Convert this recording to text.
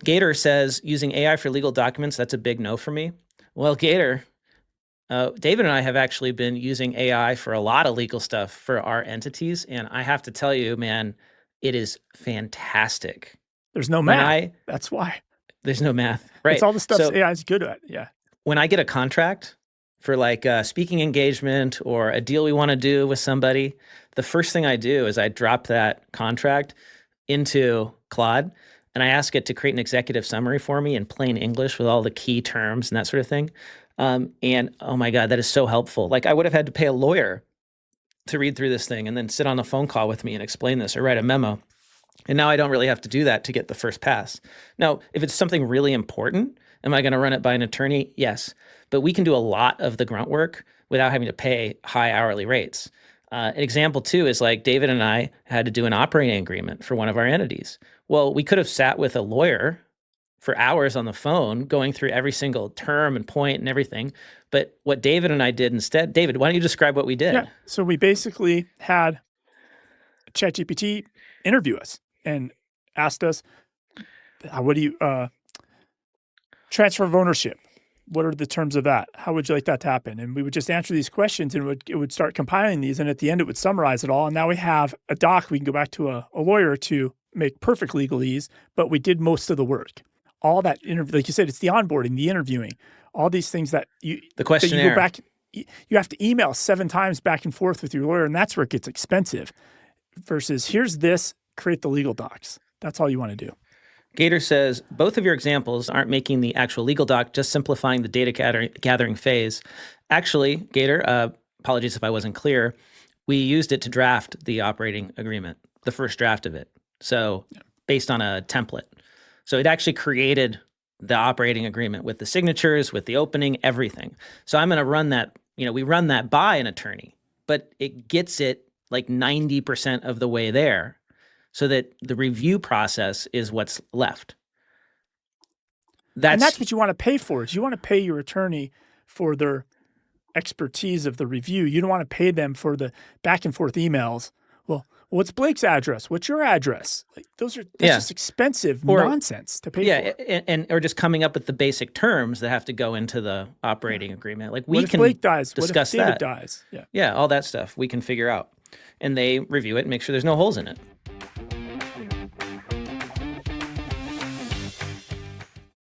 Gator says using AI for legal documents, that's a big no for me. Well, Gator, David and I have actually been using AI for a lot of legal stuff for our entities. And I have to tell you, man, it is fantastic. There's no math. That's why. There's no math. Right. It's all the stuff So AI is good at. Yeah. when I get a contract for like a speaking engagement or a deal we want to do with somebody, the first thing I do is I drop that contract into Claude and I ask it to create an executive summary for me in plain English with all the key terms and that sort of thing. And oh my God, that is so helpful. Like I would have had to pay a lawyer to read through this thing and then sit on a phone call with me and explain this or write a memo. And now I don't really have to do that to get the first pass. Now, if it's something really important, am I going to run it by an attorney? Yes. But we can do a lot of the grunt work without having to pay high hourly rates. An example, too, is like David and I had to do an operating agreement for one of our entities. Well, we could have sat with a lawyer for hours on the phone going through every single term and point and everything. But what David and I did instead, David, why don't you describe what we did? Yeah. So we basically had ChatGPT interview us and asked us, what do you, transfer of ownership? What are the terms of that? How would you like that to happen? And we would just answer these questions and it would start compiling these. And at the end, it would summarize it all. And now we have a doc. We can go back to a lawyer to make perfect legalese, but we did most of the work. All that interview, like you said, it's the onboarding, the interviewing, all these things that the questionnaire. That you go back, you have to email 7 times back and forth with your lawyer. And that's where it gets expensive versus here's this, create the legal docs. That's all you want to do. Gator says, both of your examples aren't making the actual legal doc, just simplifying the data gathering phase. Actually, Gator, apologies if I wasn't clear, we used it to draft the operating agreement, the first draft of it. So based on a template. So it actually created the operating agreement with the signatures, with the opening, everything. So I'm going to run that, we run that by an attorney, but it gets it like 90% of the way there, so that the review process is what's left. And that's what you want to pay for. Is you want to pay your attorney for their expertise of the review. You don't want to pay them for the back and forth emails. Well, what's Blake's address? What's your address? Like that's just expensive nonsense to pay for. Or just coming up with the basic terms that have to go into the operating agreement. Like we can Blake dies? Discuss what if David dies? Yeah, all that stuff we can figure out. And they review it and make sure there's no holes in it.